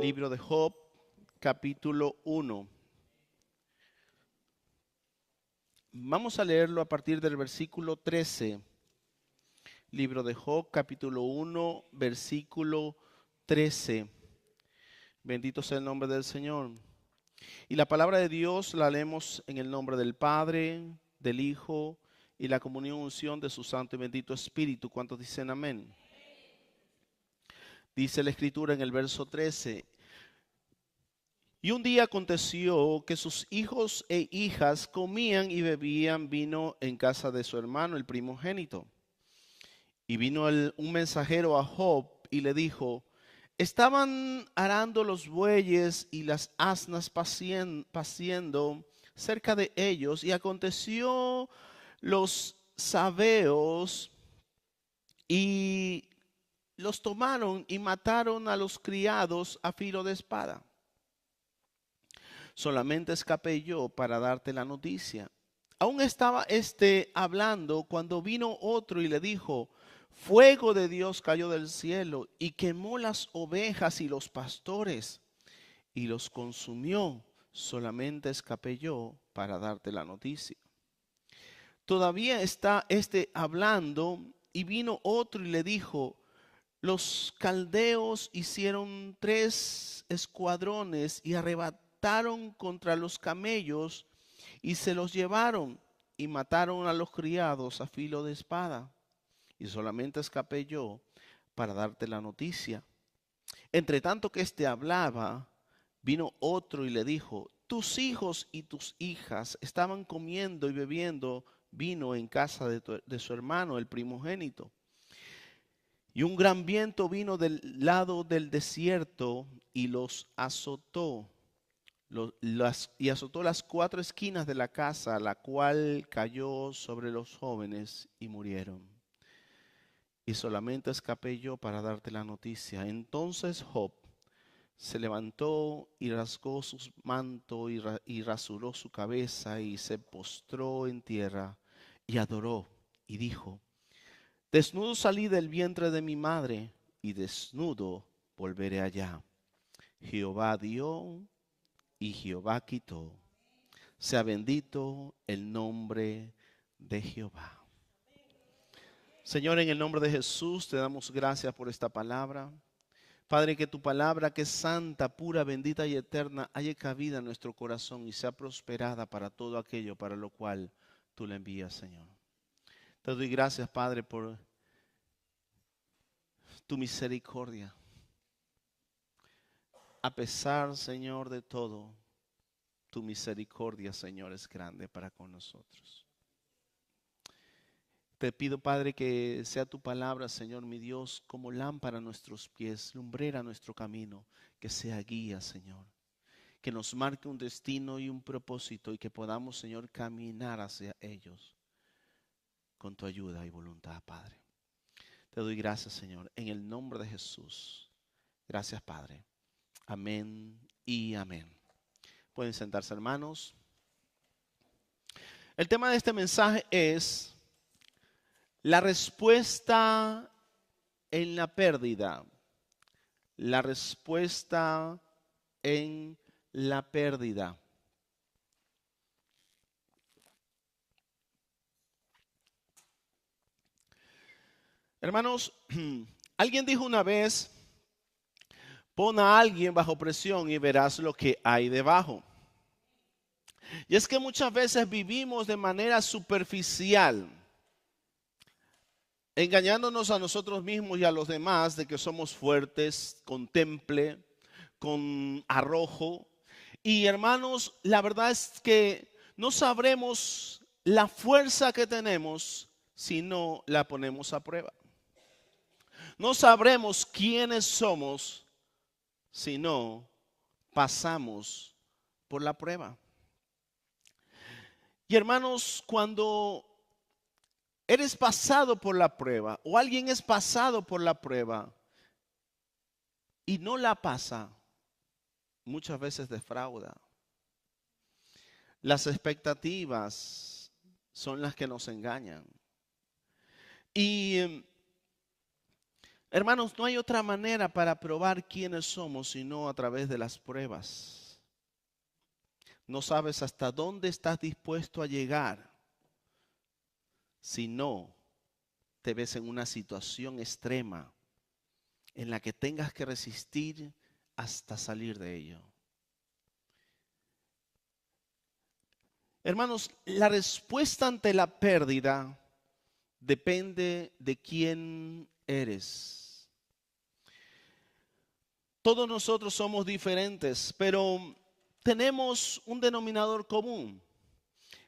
Libro de Job, capítulo 1. Vamos a leerlo a partir del versículo 13. Libro de Job, capítulo 1, versículo 13. Bendito sea el nombre del Señor. Y la palabra de Dios la leemos en el nombre del Padre, del Hijo y la comunión unción de su Santo y bendito Espíritu. ¿Cuántos dicen amén? Dice la Escritura en el verso 13. Y un día aconteció que sus hijos e hijas comían y bebían vino en casa de su hermano, el primogénito. Y vino un mensajero a Job y le dijo: estaban arando los bueyes y las asnas paciendo cerca de ellos, y aconteció los sabeos y los tomaron y mataron a los criados a filo de espada. Solamente escapé yo para darte la noticia. Aún estaba hablando cuando vino otro y le dijo: fuego de Dios cayó del cielo y quemó las ovejas y los pastores y los consumió. Solamente escapé yo para darte la noticia. Todavía está hablando y vino otro y le dijo: los caldeos hicieron 3 escuadrones y arrebataron contra los camellos y se los llevaron y mataron a los criados a filo de espada. Y solamente escapé yo para darte la noticia. Entre tanto que hablaba, vino otro y le dijo: tus hijos y tus hijas estaban comiendo y bebiendo vino en casa de su hermano, el primogénito. Y un gran viento vino del lado del desierto y los azotó. Y azotó las 4 esquinas de la casa, la cual cayó sobre los jóvenes y murieron. Y solamente escapé yo para darte la noticia. Entonces Job se levantó y rasgó su manto y rasuró su cabeza y se postró en tierra y adoró y dijo: desnudo salí del vientre de mi madre y desnudo volveré allá. Jehová dio y Jehová quitó. Sea bendito el nombre de Jehová. Señor, en el nombre de Jesús te damos gracias por esta palabra. Padre, que tu palabra, que es santa, pura, bendita y eterna, haya cabida en nuestro corazón y sea prosperada para todo aquello para lo cual tú la envías, Señor. Te doy gracias, Padre, por tu misericordia. A pesar, Señor, de todo, tu misericordia, Señor, es grande para con nosotros. Te pido, Padre, que sea tu palabra, Señor, mi Dios, como lámpara a nuestros pies, lumbrera a nuestro camino, que sea guía, Señor. Que nos marque un destino y un propósito y que podamos, Señor, caminar hacia ellos con tu ayuda y voluntad, Padre. Te doy gracias, Señor, en el nombre de Jesús. Gracias, Padre. Amén y amén. Pueden sentarse, hermanos. El tema de este mensaje es la respuesta en la pérdida. La respuesta en la pérdida. Hermanos, alguien dijo una vez: pon a alguien bajo presión y verás lo que hay debajo. Y es que muchas veces vivimos de manera superficial, engañándonos a nosotros mismos y a los demás de que somos fuertes, con temple, con arrojo. Y hermanos, la verdad es que no sabremos la fuerza que tenemos si no la ponemos a prueba. No sabremos quiénes somos si no pasamos por la prueba. Y hermanos, cuando eres pasado por la prueba o alguien es pasado por la prueba y no la pasa, muchas veces defrauda. Las expectativas son las que nos engañan. Y Hermanos, no hay otra manera para probar quiénes somos sino a través de las pruebas. No sabes hasta dónde estás dispuesto a llegar si no te ves en una situación extrema en la que tengas que resistir hasta salir de ello. Hermanos, la respuesta ante la pérdida depende de quién eres. Todos nosotros somos diferentes, pero tenemos un denominador común,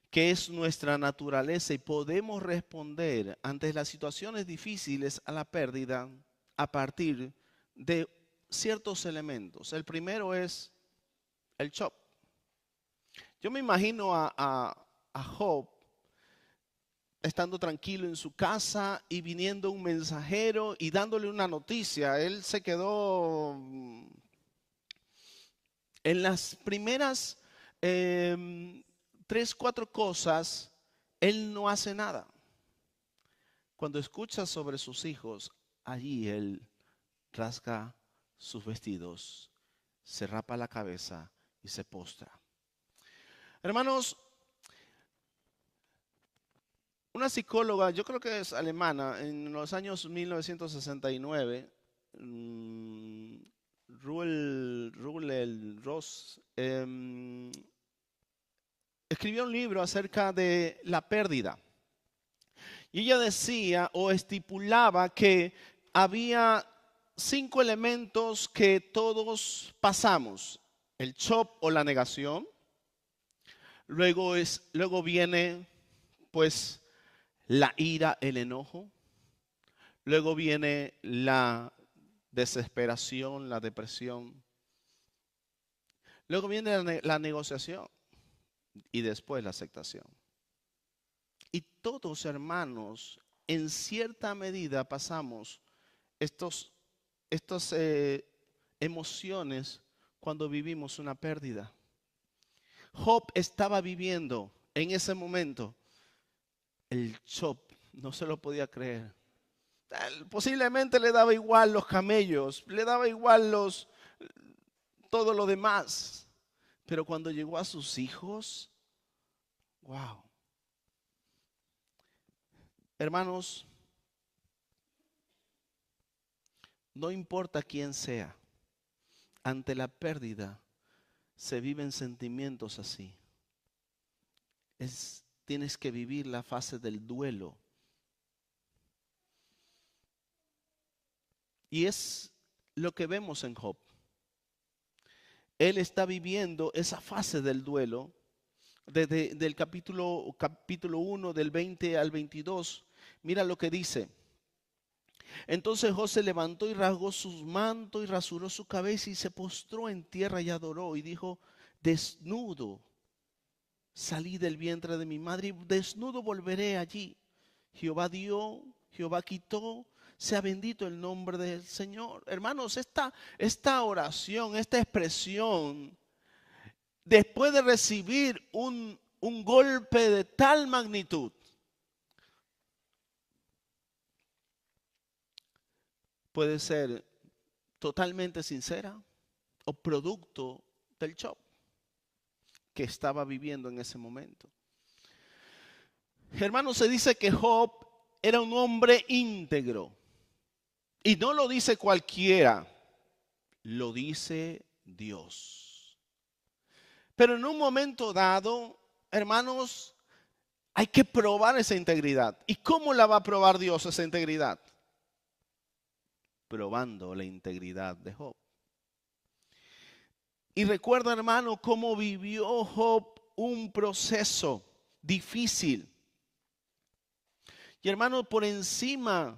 que es nuestra naturaleza, y podemos responder ante las situaciones difíciles a la pérdida a partir de ciertos elementos. El primero es el shock. Yo me imagino a Job estando tranquilo en su casa y viniendo un mensajero y dándole una noticia. Él se quedó en las primeras 3, 4 cosas, él no hace nada. Cuando escucha sobre sus hijos, allí él rasga sus vestidos, se rapa la cabeza y se postra. Hermanos, una psicóloga, yo creo que es alemana, en los años 1969, Ruel Ross, escribió un libro acerca de la pérdida. Y ella decía o estipulaba que había 5 elementos que todos pasamos: el shock o la negación. Luego viene pues la ira, el enojo. Luego viene la desesperación, la depresión. Luego viene la negociación y después la aceptación. Y todos, hermanos, en cierta medida pasamos estas emociones cuando vivimos una pérdida. Job estaba viviendo en ese momento el shock, no se lo podía creer. Posiblemente le daba igual los camellos, le daba igual todo lo demás. Pero cuando llegó a sus hijos, wow. Hermanos, no importa quién sea, ante la pérdida se viven sentimientos así. Tienes que vivir la fase del duelo. Y es lo que vemos en Job. Él está viviendo esa fase del duelo desde el capítulo 1, del 20 al 22. Mira lo que dice. Entonces Job se levantó y rasgó sus mantos y rasuró su cabeza y se postró en tierra y adoró y dijo: desnudo salí del vientre de mi madre y desnudo volveré allí. Jehová dio, Jehová quitó, sea bendito el nombre del Señor. Hermanos, esta oración, esta expresión, después de recibir un golpe de tal magnitud, puede ser totalmente sincera o producto del shock que estaba viviendo en ese momento. Hermanos, se dice que Job era un hombre íntegro. Y no lo dice cualquiera, lo dice Dios. Pero en un momento dado, hermanos, hay que probar esa integridad. ¿Y cómo la va a probar Dios esa integridad? Probando la integridad de Job. Y recuerda, hermano, cómo vivió Job un proceso difícil. Y hermano, por encima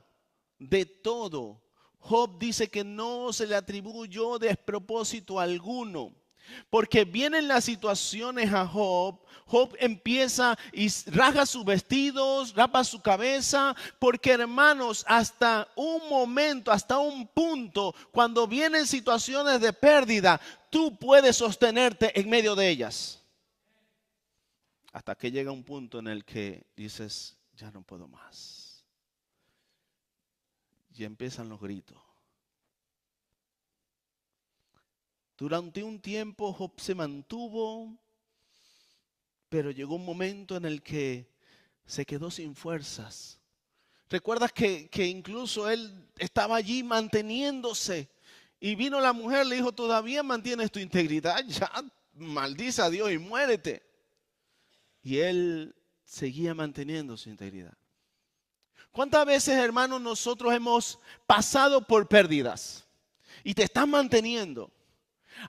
de todo, Job dice que no se le atribuyó despropósito alguno. Porque vienen las situaciones a Job, Job empieza y rasga sus vestidos, rapa su cabeza, porque hermanos, hasta un momento, hasta un punto, cuando vienen situaciones de pérdida, tú puedes sostenerte en medio de ellas. Hasta que llega un punto en el que dices, ya no puedo más. Y empiezan los gritos. Durante un tiempo Job se mantuvo, pero llegó un momento en el que se quedó sin fuerzas. ¿Recuerdas que incluso él estaba allí manteniéndose? Y vino la mujer, le dijo, todavía mantienes tu integridad, ya maldice a Dios y muérete. Y él seguía manteniendo su integridad. ¿Cuántas veces, hermanos, nosotros hemos pasado por pérdidas y te estás manteniendo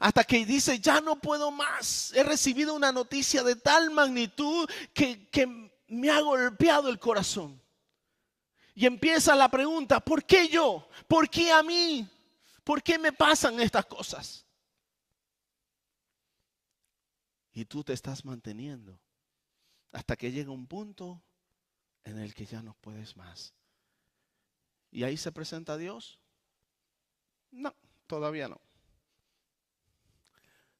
hasta que dices, ya no puedo más? He recibido una noticia de tal magnitud que me ha golpeado el corazón. Y empieza la pregunta, ¿por qué yo? ¿Por qué a mí? ¿Por qué me pasan estas cosas? Y tú te estás manteniendo hasta que llega un punto en el que ya no puedes más. ¿Y ahí se presenta Dios? No, todavía no.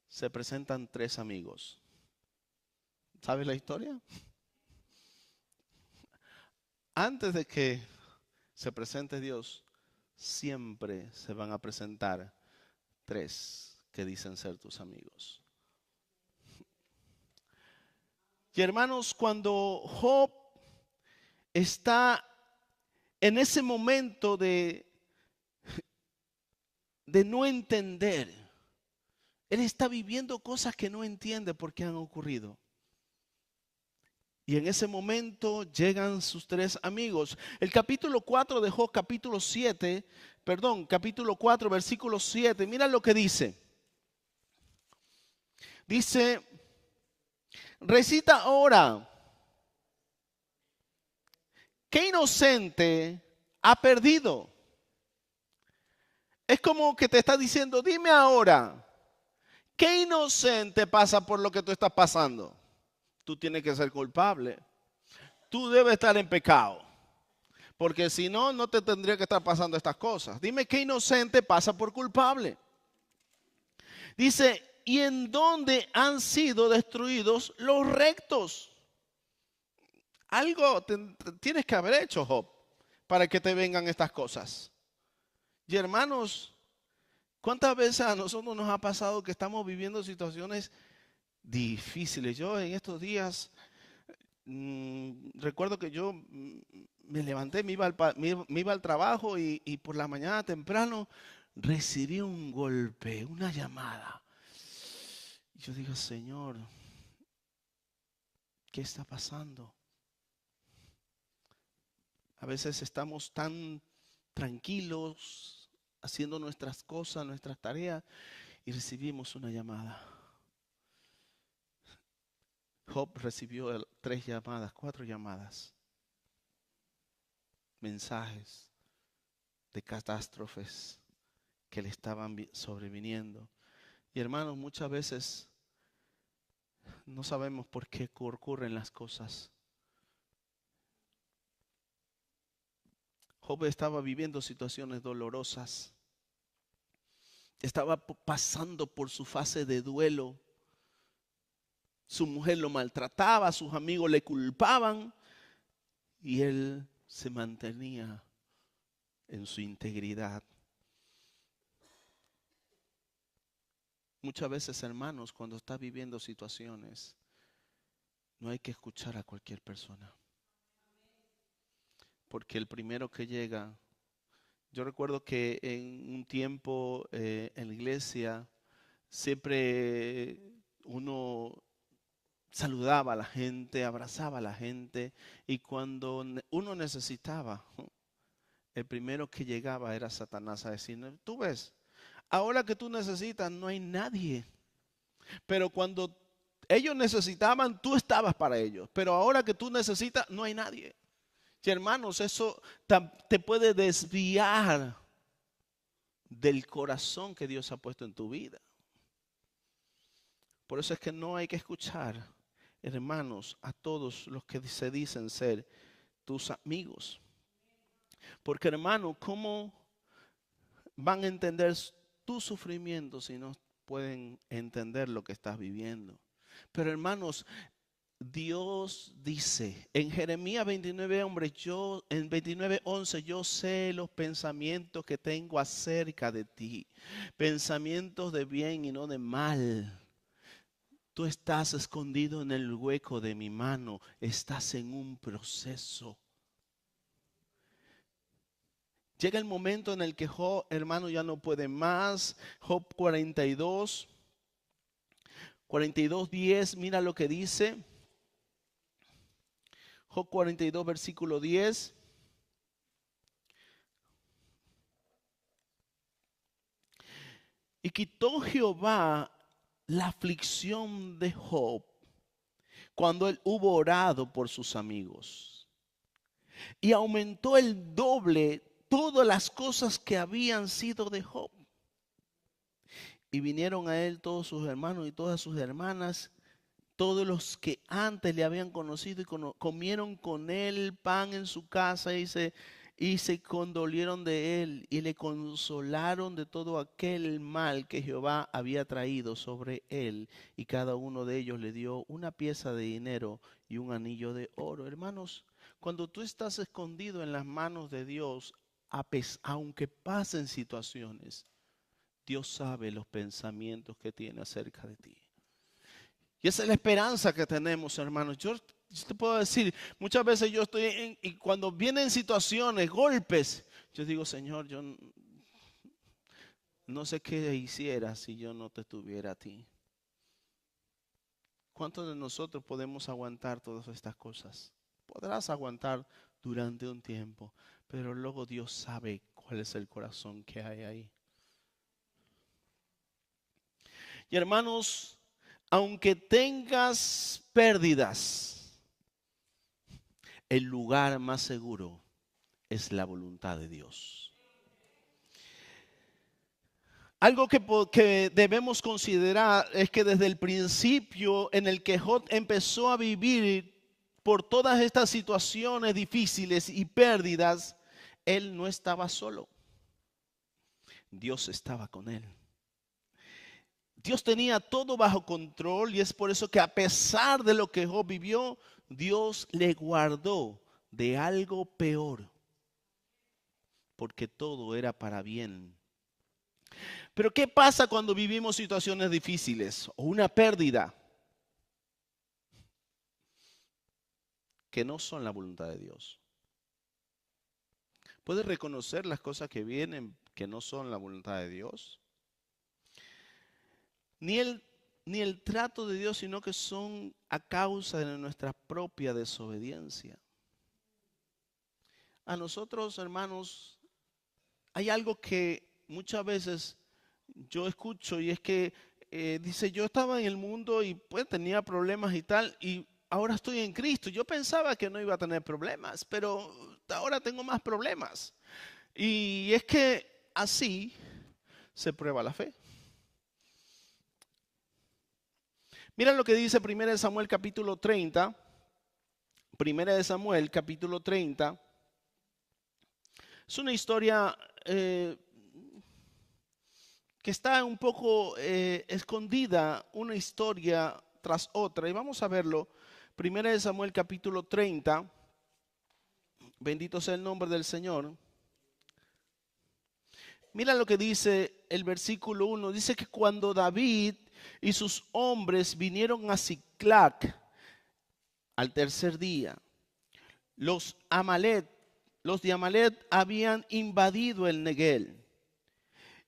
Se presentan tres amigos. ¿Sabes la historia? Antes de que se presente Dios, siempre se van a presentar tres que dicen ser tus amigos. Y hermanos, cuando Job está en ese momento de no entender, él está viviendo cosas que no entiende por qué han ocurrido. Y en ese momento llegan sus tres amigos. El capítulo 4 de Job, capítulo 4, versículo 7. Mira lo que dice. Dice, recita ahora, ¿qué inocente ha perdido? Es como que te está diciendo, dime ahora, ¿qué inocente pasa por lo que tú estás pasando? Tú tienes que ser culpable. Tú debes estar en pecado. Porque si no, no te tendría que estar pasando estas cosas. Dime qué inocente pasa por culpable. Dice, ¿y en dónde han sido destruidos los rectos? Algo tienes que haber hecho, Job, para que te vengan estas cosas. Y hermanos, ¿cuántas veces a nosotros nos ha pasado que estamos viviendo situaciones difíciles? Yo en estos días recuerdo que yo me levanté, me iba al trabajo y por la mañana temprano recibí un golpe, una llamada. Y yo digo, Señor, ¿qué está pasando? A veces estamos tan tranquilos haciendo nuestras cosas, nuestras tareas y recibimos una llamada. Job recibió 3 llamadas, 4 llamadas, mensajes de catástrofes que le estaban sobreviniendo. Y hermanos, muchas veces no sabemos por qué ocurren las cosas. Job estaba viviendo situaciones dolorosas. Estaba pasando por su fase de duelo. Su mujer lo maltrataba, sus amigos le culpaban y él se mantenía en su integridad. Muchas veces, hermanos, cuando estás viviendo situaciones, no hay que escuchar a cualquier persona. Porque el primero que llega, yo recuerdo que en un tiempo en la iglesia, siempre uno saludaba a la gente, abrazaba a la gente, y cuando uno necesitaba, el primero que llegaba era Satanás a decir, tú ves, ahora que tú necesitas no hay nadie, pero cuando ellos necesitaban, tú estabas para ellos, pero ahora que tú necesitas no hay nadie. Y hermanos, eso te puede desviar del corazón que Dios ha puesto en tu vida. Por eso es que no hay que escuchar, hermanos, a todos los que se dicen ser tus amigos. Porque, hermano, ¿cómo van a entender tu sufrimiento si no pueden entender lo que estás viviendo? Pero, hermanos, Dios dice en Jeremías 29, hombre, en 29:11, yo sé los pensamientos que tengo acerca de ti, pensamientos de bien y no de mal. Tú estás escondido en el hueco de mi mano, estás en un proceso. Llega el momento en el que Job, hermano, ya no puede más. Job 42:10, mira lo que dice. Job 42, versículo 10. Y quitó Jehová la aflicción de Job cuando él hubo orado por sus amigos. Y aumentó el doble todas las cosas que habían sido de Job. Y vinieron a él todos sus hermanos y todas sus hermanas, todos los que antes le habían conocido, y comieron con él pan en su casa y se condolieron de él y le consolaron de todo aquel mal que Jehová había traído sobre él. Y cada uno de ellos le dio una pieza de dinero y un anillo de oro. Hermanos, cuando tú estás escondido en las manos de Dios, aunque pasen situaciones, Dios sabe los pensamientos que tiene acerca de ti. Y esa es la esperanza que tenemos, hermanos. Yo te puedo decir, muchas veces yo estoy y cuando vienen situaciones, golpes, yo digo, Señor, yo no sé qué hiciera si yo no te tuviera a ti. ¿Cuántos de nosotros podemos aguantar todas estas cosas? Podrás aguantar durante un tiempo, pero luego Dios sabe cuál es el corazón que hay ahí. Y hermanos, aunque tengas pérdidas, el lugar más seguro es la voluntad de Dios. Algo que debemos considerar es que desde el principio en el que Job empezó a vivir por todas estas situaciones difíciles y pérdidas, él no estaba solo. Dios estaba con él. Dios tenía todo bajo control y es por eso que a pesar de lo que Job vivió, Dios le guardó de algo peor, porque todo era para bien. Pero ¿qué pasa cuando vivimos situaciones difíciles o una pérdida que no son la voluntad de Dios? ¿Puedes reconocer las cosas que vienen que no son la voluntad de Dios? Ni el trato de Dios, sino que son a causa de nuestra propia desobediencia. A nosotros, hermanos, hay algo que muchas veces yo escucho y es que dice, yo estaba en el mundo y pues tenía problemas y tal, y ahora estoy en Cristo. Yo pensaba que no iba a tener problemas, pero ahora tengo más problemas. Y es que así se prueba la fe. Mira lo que dice 1 Samuel capítulo 30. 1 Samuel capítulo 30. Es una historia que está un poco escondida, una historia tras otra. Y vamos a verlo. 1 Samuel capítulo 30. Bendito sea el nombre del Señor. Mira lo que dice el versículo 1. Dice que cuando David y sus hombres vinieron a Siclac al tercer día, los de Amalet habían invadido el Neguel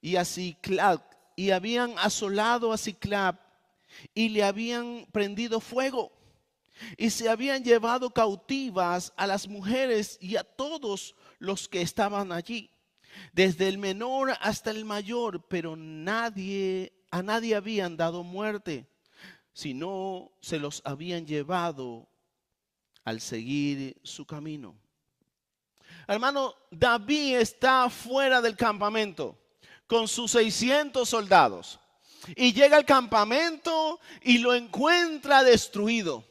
y a Siclac, y habían asolado a Siclac y le habían prendido fuego y se habían llevado cautivas a las mujeres y a todos los que estaban allí, desde el menor hasta el mayor, pero a nadie habían dado muerte, sino se los habían llevado al seguir su camino. Hermano, David está fuera del campamento con sus 600 soldados y llega al campamento y lo encuentra destruido.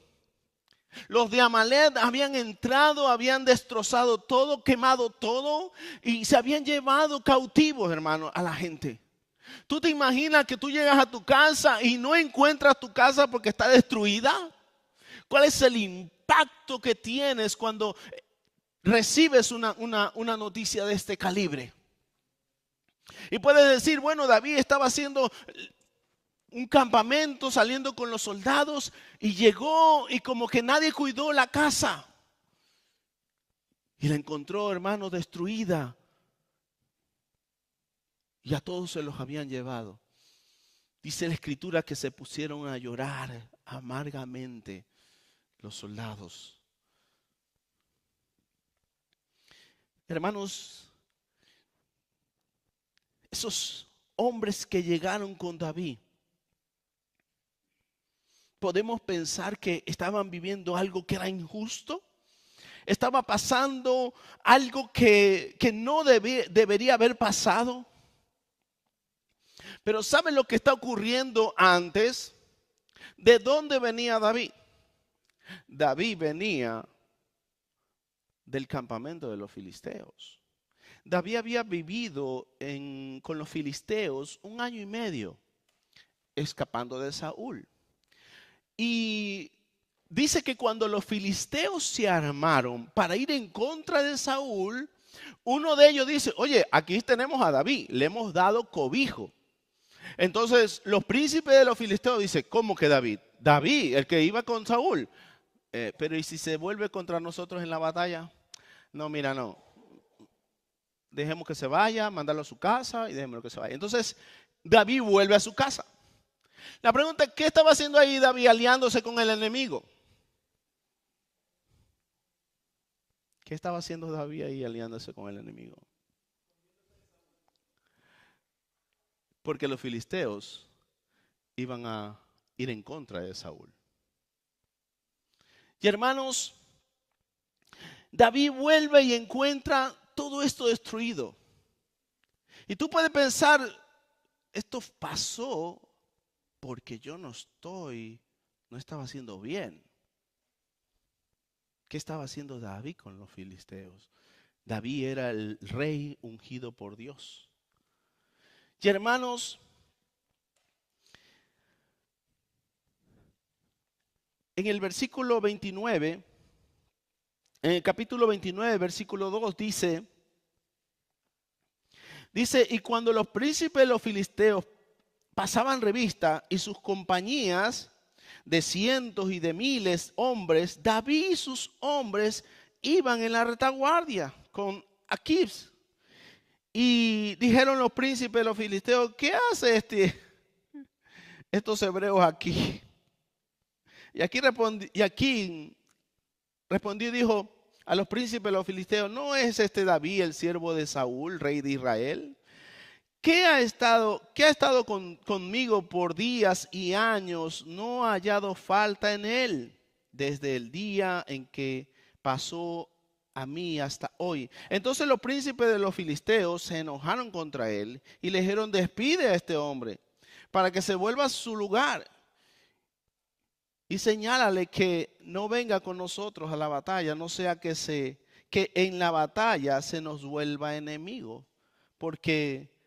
Los de Amalet habían entrado, habían destrozado todo, quemado todo y se habían llevado cautivos, hermano, a la gente. ¿Tú te imaginas que tú llegas a tu casa y no encuentras tu casa porque está destruida? ¿Cuál es el impacto que tienes cuando recibes una noticia de este calibre? Y puedes decir, bueno, David estaba haciendo un campamento, saliendo con los soldados, y llegó y como que nadie cuidó la casa. Y la encontró, hermano, destruida. Y a todos se los habían llevado. Dice la escritura que se pusieron a llorar amargamente los soldados. Hermanos, esos hombres que llegaron con David, podemos pensar que estaban viviendo algo que era injusto. Estaba pasando algo que no debería haber pasado. Pero ¿saben lo que está ocurriendo antes? ¿De dónde venía David? David venía del campamento de los filisteos. David había vivido con los filisteos 1 año y medio, escapando de Saúl. Y dice que cuando los filisteos se armaron para ir en contra de Saúl, uno de ellos dice, oye, aquí tenemos a David, le hemos dado cobijo. Entonces los príncipes de los filisteos dicen, ¿cómo que David? David, el que iba con Saúl. Pero ¿y si se vuelve contra nosotros en la batalla? No, mira, no. Dejemos que se vaya, mandarlo a su casa y dejémoslo que se vaya. Entonces David vuelve a su casa. La pregunta es, ¿qué estaba haciendo ahí David aliándose con el enemigo? ¿Qué estaba haciendo David ahí aliándose con el enemigo? Porque los filisteos iban a ir en contra de Saúl. Y hermanos, David vuelve y encuentra todo esto destruido. Y tú puedes pensar, esto pasó porque yo no estaba haciendo bien. ¿Qué estaba haciendo David con los filisteos? David era el rey ungido por Dios. Y hermanos, en el versículo 29, en el capítulo 29, versículo 2 dice, y cuando los príncipes de los filisteos pasaban revista y sus compañías de cientos y de miles hombres, David y sus hombres iban en la retaguardia con Aquis. Y dijeron los príncipes de los filisteos, ¿qué hace estos hebreos aquí? Y aquí respondió y dijo a los príncipes de los filisteos, ¿no es este David el siervo de Saúl, rey de Israel? ¿Qué ha estado conmigo por días y años? No ha hallado falta en él desde el día en que pasó a mí hasta hoy. Entonces los príncipes de los filisteos se enojaron contra él y le dijeron, despide a este hombre para que se vuelva a su lugar y señálale que no venga con nosotros a la batalla, no sea que en la batalla se nos vuelva enemigo, porque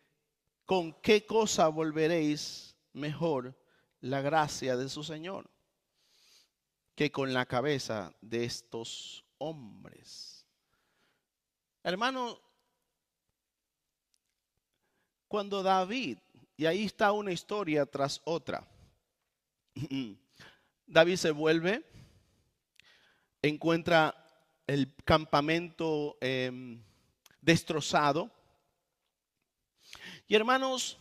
¿con qué cosa volveréis mejor la gracia de su Señor que con la cabeza de estos hombres? Hermano, cuando David, y ahí está una historia tras otra, David se vuelve, encuentra el campamento destrozado. Y hermanos,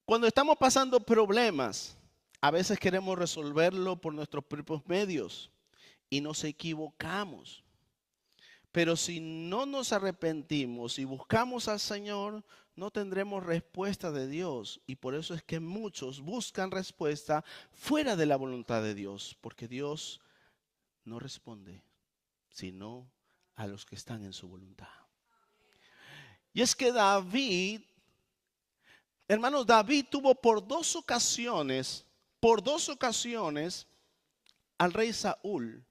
cuando estamos pasando problemas, a veces queremos resolverlo por nuestros propios medios y nos equivocamos. Pero si no nos arrepentimos y buscamos al Señor, no tendremos respuesta de Dios. Y por eso es que muchos buscan respuesta fuera de la voluntad de Dios, porque Dios no responde, sino a los que están en su voluntad. Y es que David, hermanos, David tuvo por dos ocasiones al rey Saúl.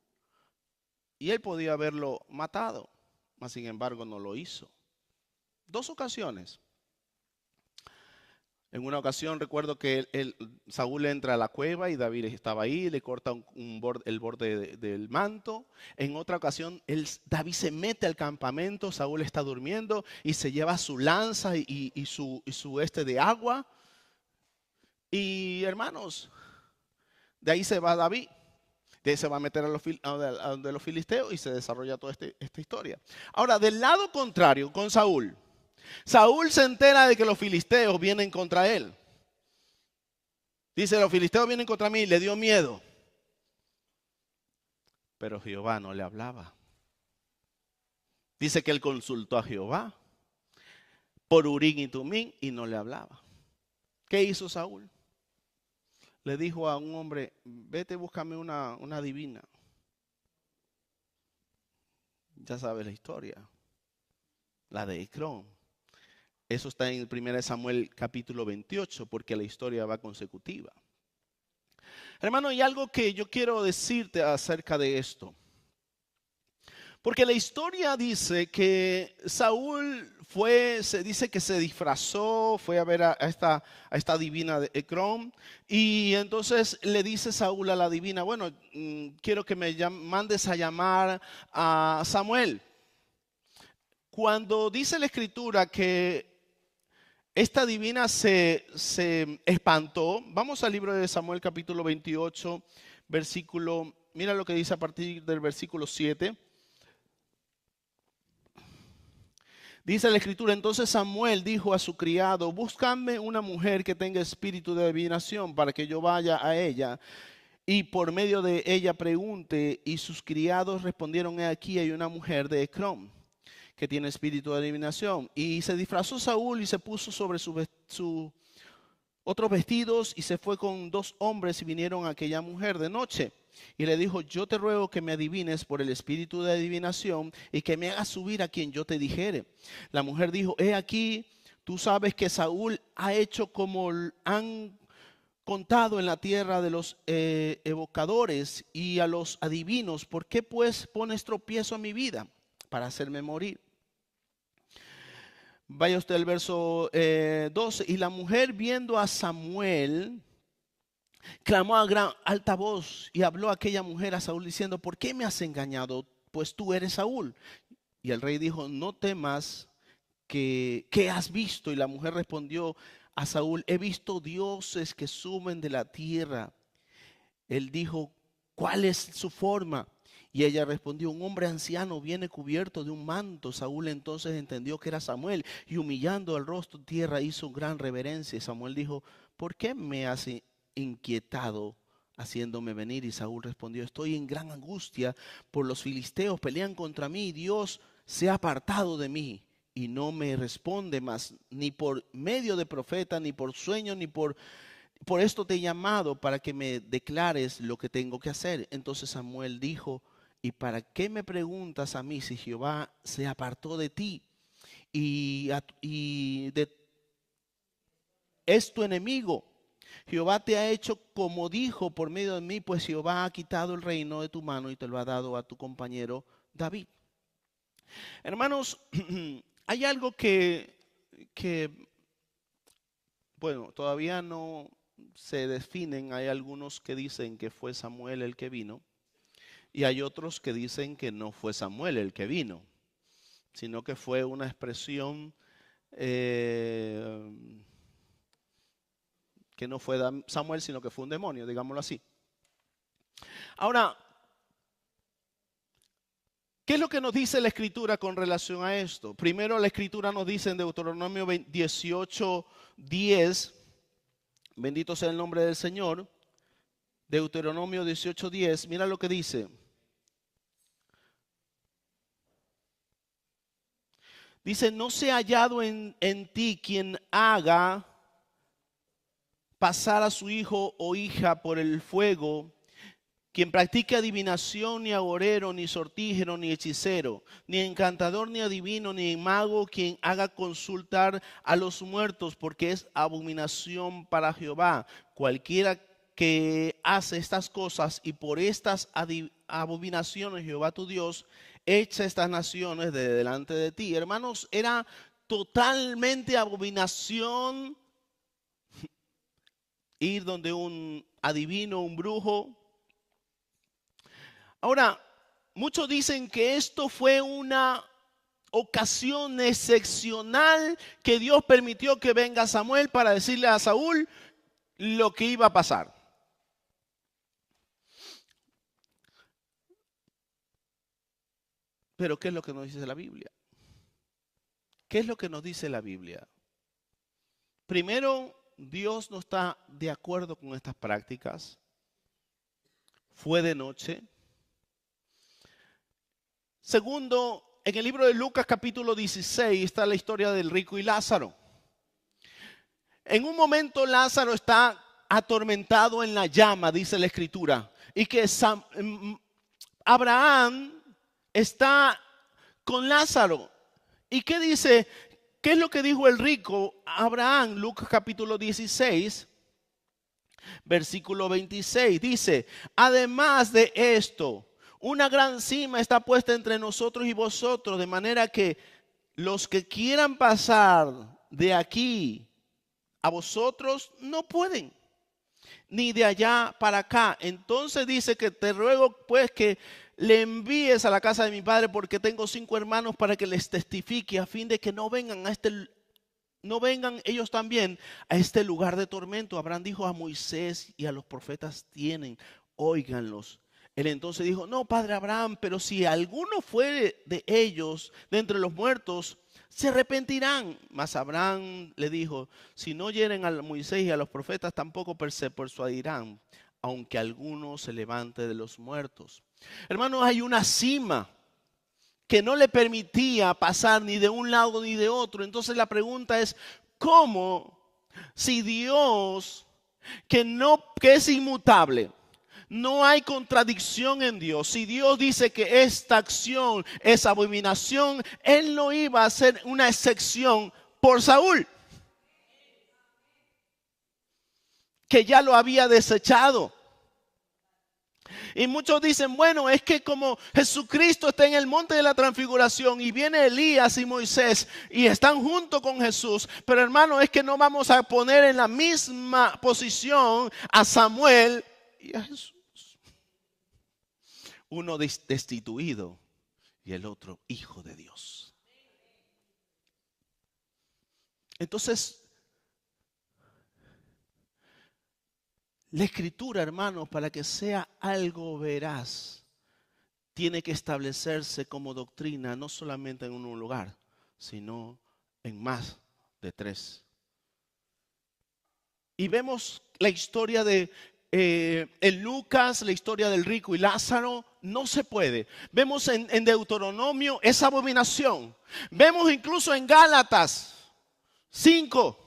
Y él podía haberlo matado, mas sin embargo no lo hizo. 2 ocasiones. En una ocasión recuerdo que Saúl entra a la cueva y David estaba ahí, le corta el borde del manto. En otra ocasión David se mete al campamento, Saúl está durmiendo y se lleva su lanza y su de agua. Y hermanos, de ahí se va David. De ahí se va a meter a donde los filisteos y se desarrolla toda esta historia. Ahora, del lado contrario, con Saúl. Saúl se entera de que los filisteos vienen contra él. Dice, los filisteos vienen contra mí, le dio miedo. Pero Jehová no le hablaba. Dice que él consultó a Jehová por Urín y Tumín y no le hablaba. ¿Qué hizo Saúl? Le dijo a un hombre, vete, búscame una divina. Ya sabes la historia, la de Ecrón. Eso está en 1 Samuel capítulo 28, porque la historia va consecutiva. Hermano, hay algo que yo quiero decirte acerca de esto. Porque la historia dice que Saúl se dice que se disfrazó, fue a ver a esta divina de Ecrón. Y entonces le dice Saúl a la divina, bueno, quiero que me mandes a llamar a Samuel. Cuando dice la escritura que esta divina se espantó, vamos al libro de Samuel capítulo 28, mira lo que dice a partir del versículo 7. Dice la escritura, entonces Samuel dijo a su criado, búscame una mujer que tenga espíritu de adivinación para que yo vaya a ella y por medio de ella pregunte. Y sus criados respondieron, he aquí hay una mujer de Ecrón que tiene espíritu de adivinación. Y se disfrazó Saúl y se puso sobre sus otros vestidos y se fue con 2 hombres y vinieron a aquella mujer de noche. Y le dijo, yo te ruego que me adivines por el espíritu de adivinación y que me hagas subir a quien yo te dijere. La mujer dijo, he aquí, tú sabes que Saúl ha hecho como han contado en la tierra de los evocadores y a los adivinos. ¿Por qué pues pones tropiezo a mi vida para hacerme morir? Vaya usted al verso 12. Y la mujer viendo a Samuel clamó a gran alta voz y habló aquella mujer a Saúl diciendo, ¿por qué me has engañado? Pues tú eres Saúl. Y el rey dijo, no temas, ¿qué has visto? Y la mujer respondió a Saúl, he visto dioses que suben de la tierra. Él dijo, ¿cuál es su forma? Y ella respondió, un hombre anciano viene cubierto de un manto. Saúl entonces entendió que era Samuel y humillando el rostro en tierra hizo gran reverencia. Y Samuel dijo, ¿por qué me has inquietado haciéndome venir? Y Saúl respondió, estoy en gran angustia por los filisteos, pelean contra mí y Dios se ha apartado de mí y no me responde más, ni por medio de profeta, ni por sueño, ni por esto te he llamado para que me declares lo que tengo que hacer. Entonces Samuel dijo, ¿y para qué me preguntas a mí si Jehová se apartó de ti es tu enemigo? Jehová te ha hecho como dijo por medio de mí, pues Jehová ha quitado el reino de tu mano y te lo ha dado a tu compañero David. Hermanos, hay algo que bueno, todavía no se definen. Hay algunos que dicen que fue Samuel el que vino y hay otros que dicen que no fue Samuel el que vino, sino que fue una expresión que no fue Samuel, sino que fue un demonio, digámoslo así. Ahora, ¿qué es lo que nos dice la Escritura con relación a esto? Primero, la Escritura nos dice en Deuteronomio 18:10, bendito sea el nombre del Señor. Deuteronomio 18:10, mira lo que dice. Dice, no se ha hallado en ti quien haga pasar a su hijo o hija por el fuego, quien practique adivinación, ni agorero, ni sortígero, ni hechicero, ni encantador, ni adivino, ni mago, quien haga consultar a los muertos, porque es abominación para Jehová. Cualquiera que hace estas cosas y por estas abominaciones Jehová tu Dios echa estas naciones de delante de ti. Hermanos, era totalmente abominación ir donde un adivino, un brujo. Ahora, muchos dicen que esto fue una ocasión excepcional que Dios permitió que venga Samuel para decirle a Saúl lo que iba a pasar. Pero ¿qué es lo que nos dice la Biblia? ¿Qué es lo que nos dice la Biblia? Primero, Dios no está de acuerdo con estas prácticas. Fue de noche. Segundo, en el libro de Lucas capítulo 16 está la historia del rico y Lázaro. En un momento Lázaro está atormentado en la llama, dice la escritura, y que Abraham está con Lázaro. ¿Y qué dice? ¿Qué es lo que dijo el rico Abraham? Lucas capítulo 16, versículo 26. Dice, además de esto, una gran cima está puesta entre nosotros y vosotros, de manera que los que quieran pasar de aquí a vosotros no pueden, ni de allá para acá. Entonces dice que te ruego pues que le envíes a la casa de mi padre, porque tengo 5 hermanos, para que les testifique, a fin de que no vengan ellos también a este lugar de tormento. Abraham dijo a Moisés y a los profetas tienen, óiganlos. Él entonces dijo, no, padre Abraham, pero si alguno fuere de ellos, de entre los muertos, se arrepentirán. Mas Abraham le dijo, si no oyeren a Moisés y a los profetas, tampoco se persuadirán, aunque alguno se levante de los muertos. Hermanos, hay una cima que no le permitía pasar ni de un lado ni de otro. Entonces la pregunta es, ¿cómo si Dios, que es inmutable, no hay contradicción en Dios? Si Dios dice que esta acción es abominación, Él no iba a hacer una excepción por Saúl, que ya lo había desechado. Y muchos dicen, bueno, es que como Jesucristo está en el monte de la transfiguración y viene Elías y Moisés y están junto con Jesús, pero hermano, es que no vamos a poner en la misma posición a Samuel y a Jesús. Uno destituido y el otro hijo de Dios. Entonces, la escritura, hermanos, para que sea algo veraz, tiene que establecerse como doctrina, no solamente en un lugar, sino en más de 3. Y vemos la historia de en Lucas, la historia del rico y Lázaro. No se puede. Vemos en Deuteronomio esa abominación. Vemos incluso en Gálatas 5,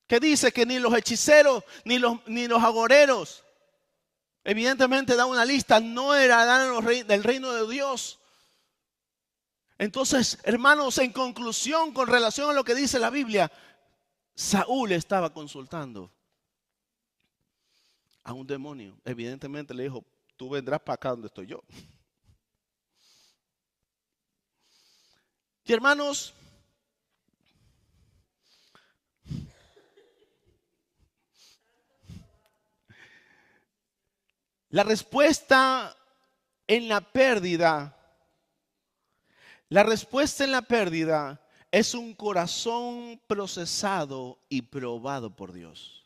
que dice que ni los hechiceros ni los agoreros, evidentemente da una lista, no heredarán del reino de Dios. Entonces, hermanos, en conclusión, con relación a lo que dice la Biblia, Saúl estaba consultando a un demonio. Evidentemente le dijo, tú vendrás para acá donde estoy yo. Y hermanos, la respuesta en la pérdida es un corazón procesado y probado por Dios.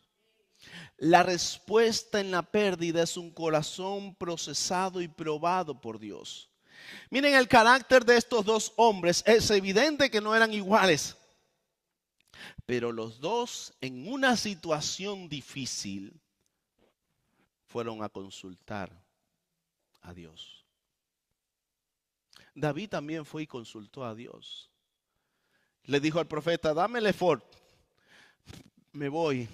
La respuesta en la pérdida es un corazón procesado y probado por Dios. Miren el carácter de estos 2 hombres. Es evidente que no eran iguales, pero los 2 en una situación difícil fueron a consultar a Dios. David también fue y consultó a Dios. Le dijo al profeta, dame el efod, me voy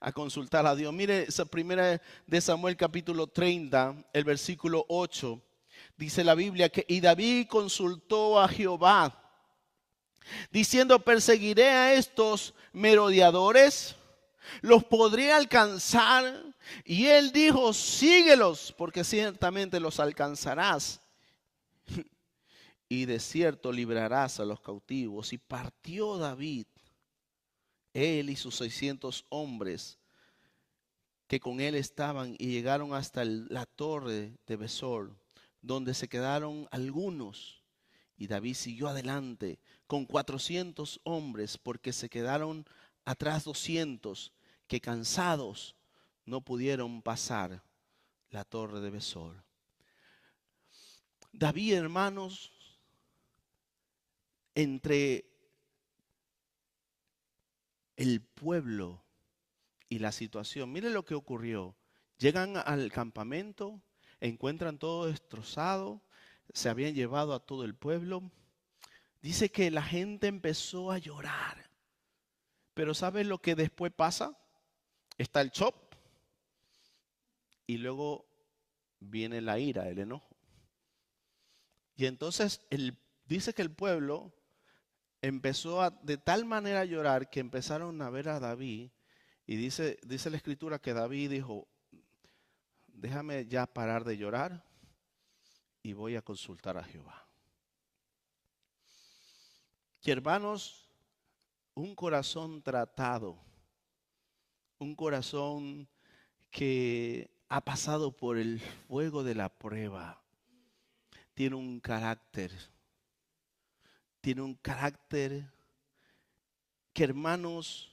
a consultar a Dios. Mire, esa primera de Samuel capítulo 30, el versículo 8, dice la Biblia que y David consultó a Jehová, diciendo, perseguiré a estos merodeadores, los podré alcanzar. Y él dijo, síguelos, porque ciertamente los alcanzarás. Y de cierto librarás a los cautivos. Y partió David él y sus 600 hombres que con él estaban, y llegaron hasta la torre de Besor, donde se quedaron algunos. Y David siguió adelante con 400 hombres, porque se quedaron atrás 200, que cansados no pudieron pasar la torre de Besor. David, hermanos, entre el pueblo y la situación, miren lo que ocurrió. Llegan al campamento, encuentran todo destrozado, se habían llevado a todo el pueblo. Dice que la gente empezó a llorar. Pero ¿sabes lo que después pasa? Está el shock y luego viene la ira, el enojo. Y entonces dice que el pueblo empezó de tal manera a llorar que empezaron a ver a David. Y dice la escritura que David dijo: déjame ya parar de llorar y voy a consultar a Jehová. Y hermanos, un corazón tratado, un corazón que ha pasado por el fuego de la prueba, tiene un carácter que, hermanos,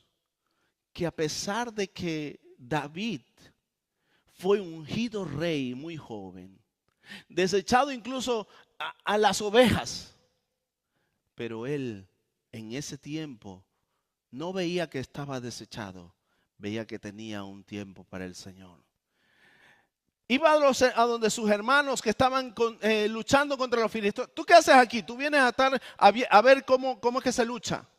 que a pesar de que David fue ungido rey muy joven, desechado incluso a las ovejas, pero él en ese tiempo no veía que estaba desechado, veía que tenía un tiempo para el Señor. Iba a donde sus hermanos que estaban luchando contra los filisteos. ¿Tú qué haces aquí? Tú vienes a ver cómo es que se lucha.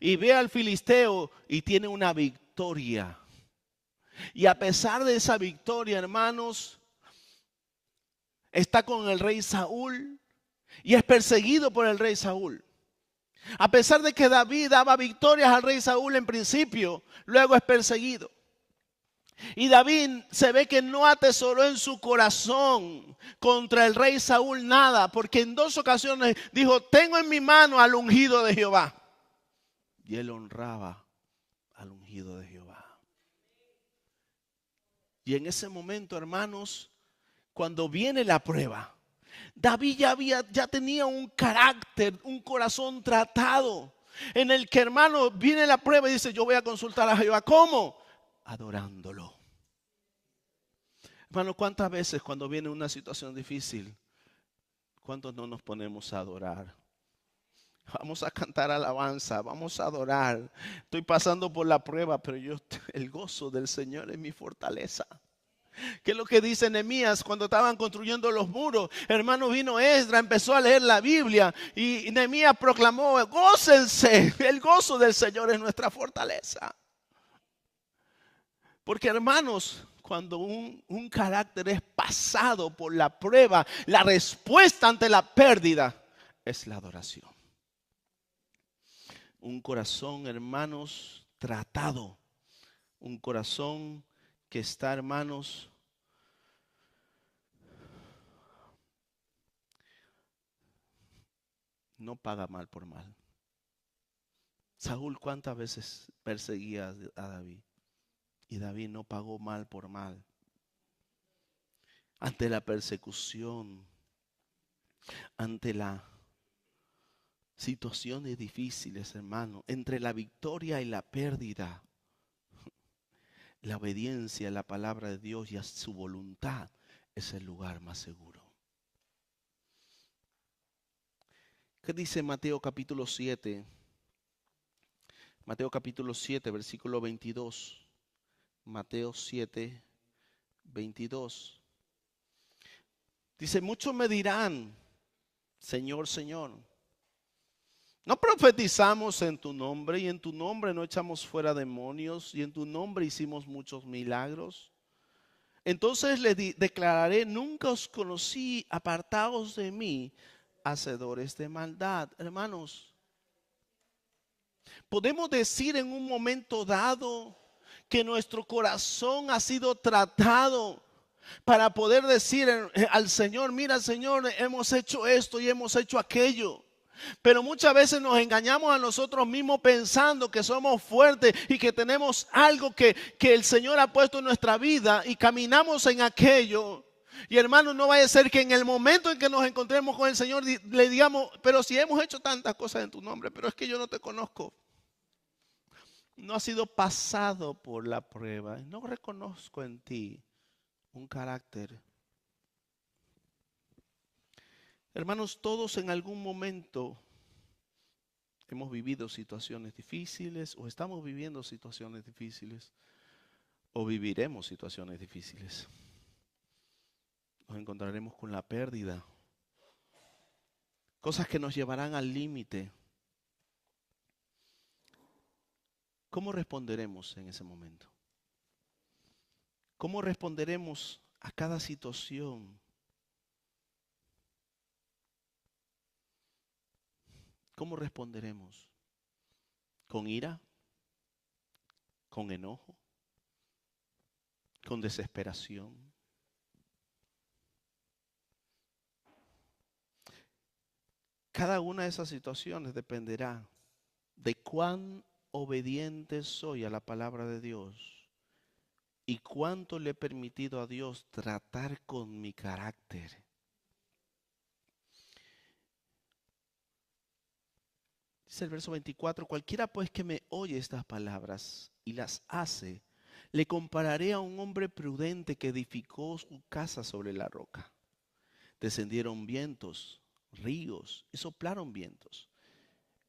Y ve al filisteo y tiene una victoria. Y a pesar de esa victoria, hermanos, está con el rey Saúl y es perseguido por el rey Saúl. A pesar de que David daba victorias al rey Saúl en principio, luego es perseguido. Y David se ve que no atesoró en su corazón contra el rey Saúl nada, porque en 2 ocasiones dijo: tengo en mi mano al ungido de Jehová. Y él honraba al ungido de Jehová. Y en ese momento, hermanos, cuando viene la prueba, David ya tenía un carácter, un corazón tratado, en el que, hermano, viene la prueba y dice: yo voy a consultar a Jehová. ¿Cómo? Adorándolo. Hermano, ¿cuántas veces cuando viene una situación difícil, cuántos no nos ponemos a adorar? Vamos a cantar alabanza, vamos a adorar. Estoy pasando por la prueba, pero el gozo del Señor es mi fortaleza. ¿Qué es lo que dice Nehemías cuando estaban construyendo los muros? Hermano, vino Esdras, empezó a leer la Biblia y Nehemías proclamó: gócense, el gozo del Señor es nuestra fortaleza. Porque, hermanos, cuando un carácter es pasado por la prueba, la respuesta ante la pérdida es la adoración. Un corazón, hermanos, tratado. Un corazón que está, hermanos, no paga mal por mal. Saúl, ¿cuántas veces perseguía a David? Y David no pagó mal por mal. Ante la persecución, ante las situaciones difíciles, hermano, entre la victoria y la pérdida, la obediencia a la palabra de Dios y a su voluntad es el lugar más seguro. ¿Qué dice Mateo capítulo 7? Mateo capítulo 7, versículo 22. Mateo 7, 22. Dice: muchos me dirán: Señor, Señor, ¿no profetizamos en tu nombre, y en tu nombre no echamos fuera demonios, y en tu nombre hicimos muchos milagros? Entonces les declararé: nunca os conocí, apartaos de mí, hacedores de maldad. Hermanos, podemos decir en un momento dado que nuestro corazón ha sido tratado para poder decir al Señor: mira, Señor, hemos hecho esto y hemos hecho aquello. Pero muchas veces nos engañamos a nosotros mismos pensando que somos fuertes y que tenemos algo que el Señor ha puesto en nuestra vida y caminamos en aquello. Y hermano, no vaya a ser que en el momento en que nos encontremos con el Señor le digamos, pero si hemos hecho tantas cosas en tu nombre, pero es que yo no te conozco. No has sido pasado por la prueba. No reconozco en ti un carácter. Hermanos, todos en algún momento hemos vivido situaciones difíciles o estamos viviendo situaciones difíciles o viviremos situaciones difíciles. Nos encontraremos con la pérdida, cosas que nos llevarán al límite. ¿Cómo responderemos en ese momento? ¿Cómo responderemos a cada situación? ¿Cómo responderemos? ¿Con ira? ¿Con enojo? ¿Con desesperación? Cada una de esas situaciones dependerá de cuán obediente soy a la palabra de Dios y cuánto le he permitido a Dios tratar con mi carácter. Dice el verso 24, cualquiera pues que me oye estas palabras y las hace, le compararé a un hombre prudente que edificó su casa sobre la roca. Descendieron vientos, ríos y soplaron vientos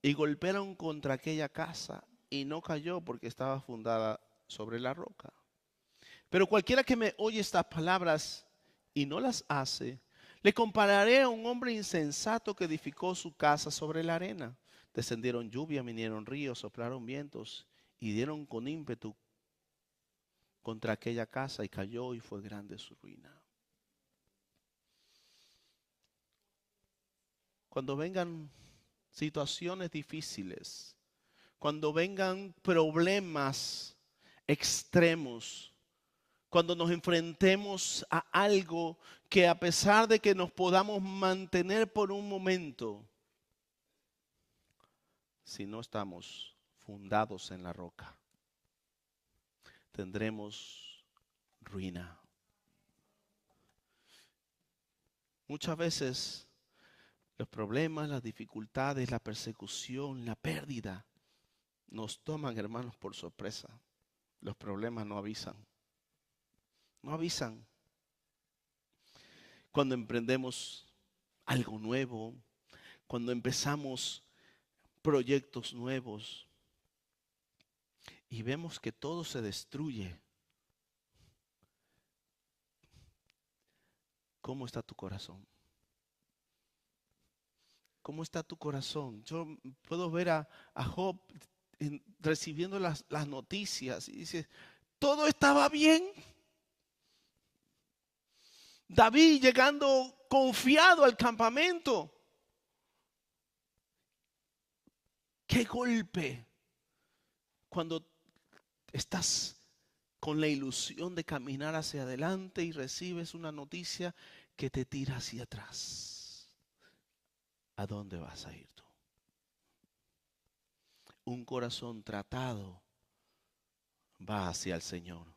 y golpearon contra aquella casa y no cayó porque estaba fundada sobre la roca. Pero cualquiera que me oye estas palabras y no las hace, le compararé a un hombre insensato que edificó su casa sobre la arena. Descendieron lluvia, vinieron ríos, soplaron vientos y dieron con ímpetu contra aquella casa y cayó y fue grande su ruina. Cuando vengan situaciones difíciles, cuando vengan problemas extremos, cuando nos enfrentemos a algo que a pesar de que nos podamos mantener por un momento, si no estamos fundados en la roca, tendremos ruina. Muchas veces los problemas, las dificultades, la persecución, la pérdida nos toman, hermanos, por sorpresa. Los problemas no avisan. No avisan. Cuando emprendemos algo nuevo, cuando empezamos proyectos nuevos y vemos que todo se destruye, ¿cómo está tu corazón? ¿Cómo está tu corazón? Yo puedo ver a Job recibiendo las noticias y dice, todo estaba bien. David llegando confiado al campamento. ¡Qué golpe! Cuando estás con la ilusión de caminar hacia adelante y recibes una noticia que te tira hacia atrás. ¿A dónde vas a ir tú? Un corazón tratado va hacia el Señor,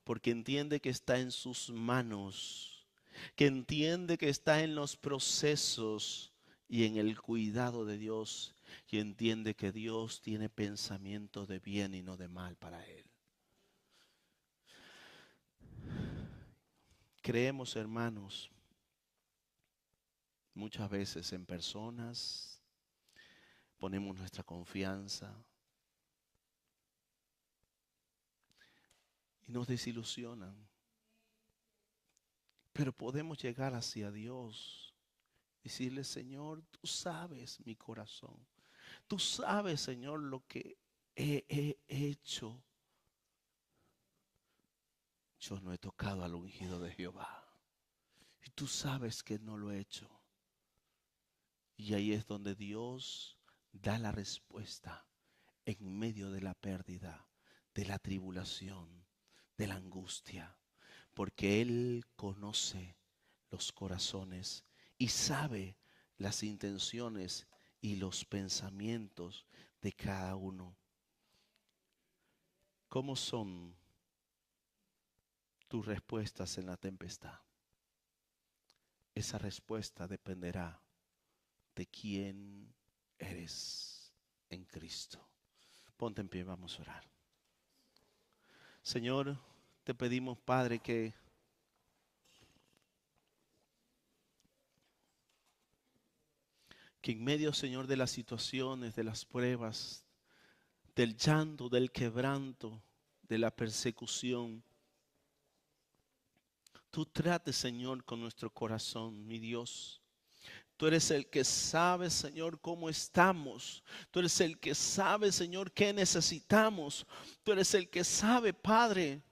porque entiende que está en sus manos, que entiende que está en los procesos y en el cuidado de Dios, y entiende que Dios tiene pensamientos de bien y no de mal para él. Creemos, hermanos, muchas veces en personas, ponemos nuestra confianza y nos desilusionan. Pero podemos llegar hacia Dios, decirle, Señor, tú sabes mi corazón. Tú sabes, Señor, lo que he hecho. Yo no he tocado al ungido de Jehová. Y tú sabes que no lo he hecho. Y ahí es donde Dios da la respuesta en medio de la pérdida, de la tribulación, de la angustia. Porque Él conoce los corazones y sabe las intenciones y los pensamientos de cada uno. ¿Cómo son tus respuestas en la tempestad? Esa respuesta dependerá de quién eres en Cristo. Ponte en pie, vamos a orar. Señor, te pedimos, Padre, que en medio, Señor, de las situaciones, de las pruebas, del llanto, del quebranto, de la persecución, tú trates, Señor, con nuestro corazón, mi Dios. Tú eres el que sabe, Señor, cómo estamos. Tú eres el que sabe, Señor, qué necesitamos. Tú eres el que sabe, Padre.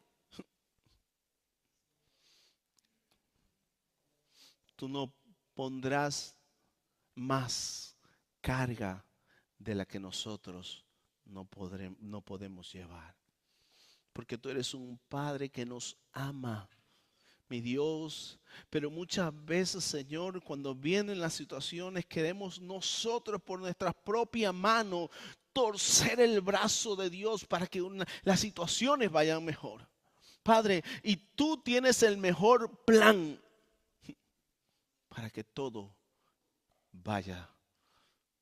Tú no pondrás más carga de la que nosotros no podemos llevar. Porque tú eres un Padre que nos ama, mi Dios. Pero muchas veces, Señor, cuando vienen las situaciones, queremos nosotros por nuestra propia mano torcer el brazo de Dios para que las situaciones vayan mejor. Padre, y tú tienes el mejor plan para que todo vaya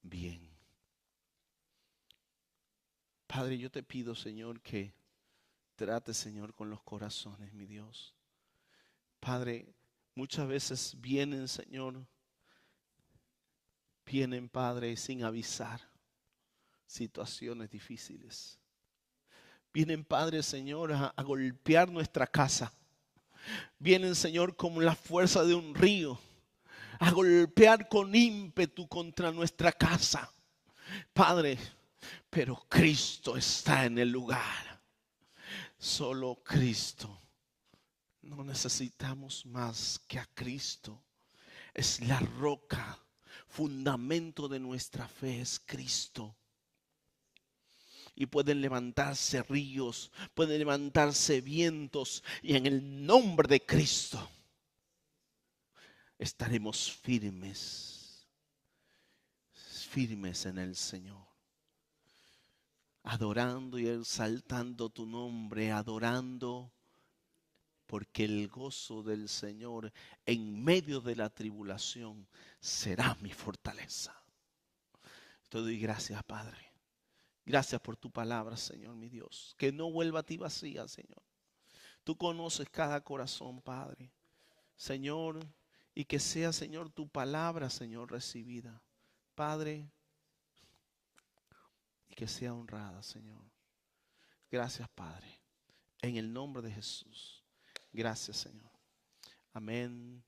bien. Padre, yo te pido, Señor, que trate, Señor, con los corazones, mi Dios. Padre, muchas veces vienen, Señor, Padre, sin avisar situaciones difíciles. Vienen, Padre, Señor, a golpear nuestra casa. Vienen, Señor, como la fuerza de un río, a golpear con ímpetu contra nuestra casa. Padre, pero Cristo está en el lugar. Solo Cristo. No necesitamos más que a Cristo. Es la roca, fundamento de nuestra fe es Cristo. Y pueden levantarse ríos, pueden levantarse vientos, y en el nombre de Cristo estaremos firmes, firmes en el Señor, adorando y exaltando tu nombre, adorando, porque el gozo del Señor en medio de la tribulación será mi fortaleza. Te doy gracias, Padre. Gracias por tu palabra, Señor, mi Dios. Que no vuelva a ti vacía, Señor. Tú conoces cada corazón, Padre. Señor, y que sea, Señor, tu palabra, Señor, recibida. Padre, y que sea honrada, Señor. Gracias, Padre. En el nombre de Jesús. Gracias, Señor. Amén.